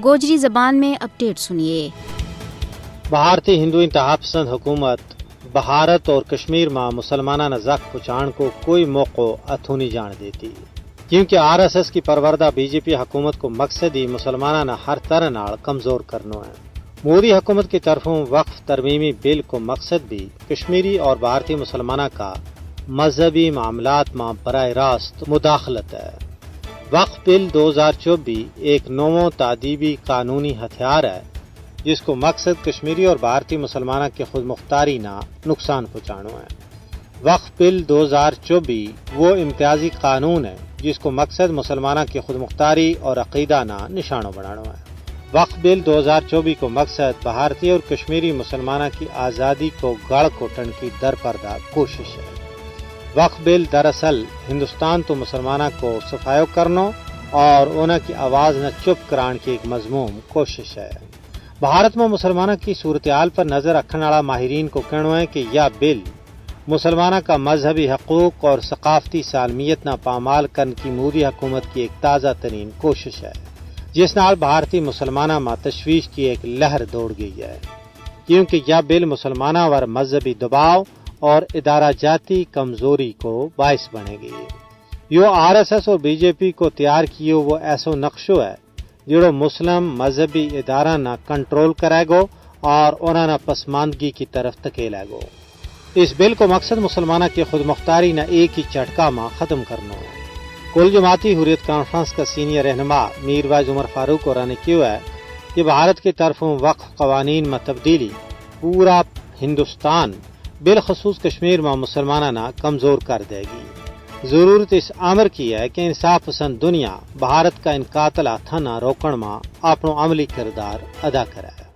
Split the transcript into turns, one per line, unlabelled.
گوجری زبان میں اپڈیٹ سنیے۔
بھارتی ہندو انتہا پسند حکومت بھارت اور کشمیر میں مسلمانہ زخ پہنچان کو کوئی موقع اتھو نہیں جان دیتی، کیونکہ RSS کی پروردہ BJP حکومت کو مقصد ہی مسلمانہ ہر طرح نال کمزور کرنا ہے۔ مودی حکومت کی طرفوں وقف ترمیمی بل کو مقصد بھی کشمیری اور بھارتی مسلمانہ کا مذہبی معاملات میں براہ راست مداخلت ہے۔ وقف بل 2024 ایک نو تعدیبی قانونی ہتھیار ہے جس کو مقصد کشمیری اور بھارتی مسلمانہ کے خود مختاری نہ نقصان پہنچانا ہے۔ وقف بل 2024 وہ امتیازی قانون ہے جس کو مقصد مسلمانہ کی خود مختاری اور عقیدہ نہ نشانوں بنانا ہے۔ وقف بل 2024 کو مقصد بھارتی اور کشمیری مسلمانہ کی آزادی کو گڑ کوٹن کی درپردہ کوشش ہے۔ وقف بل دراصل ہندوستان تو مسلمانہ کو صفائی کرنا اور انہوں کی آواز نہ چپ کران کی ایک مضموم کوشش ہے۔ بھارت میں مسلمانہ کی صورتحال پر نظر رکھنے والا ماہرین کو کہنا ہے کہ یہ بل مسلمانہ کا مذہبی حقوق اور ثقافتی سالمیت نہ پامال کرنے کی مودی حکومت کی ایک تازہ ترین کوشش ہے، جس نال بھارتی مسلمانہ میں تشویش کی ایک لہر دوڑ گئی ہے، کیونکہ یہ بل مسلمانہ ور مذہبی دباؤ اور ادارہ جاتی کمزوری کو باعث بنے گی۔ یہ RSS اور BJP کو تیار کیے وہ ایسو نقشو ہے جڑو مسلم مذہبی ادارہ نہ کنٹرول کرے گو اور انہوں نے پسماندگی کی طرف تکیلے گو۔ اس بل کو مقصد مسلمانہ کی خود مختاری نہ ایک ہی جھٹکا میں ختم کرنا ہے۔ کل جماعتی حریت کانفرنس کا سینئر رہنما میر وائز عمر فاروق اور نے کیوں ہے کہ بھارت کی طرفوں وقف قوانین میں تبدیلی پورا ہندوستان بالخصوص کشمیر میں مسلمانہ نہ کمزور کر دے گی۔ ضرورت اس امر کی ہے کہ انصاف پسند دنیا بھارت کا ان قاتل ہاتھاں نہ روکن میں اپنا عملی کردار ادا کرے۔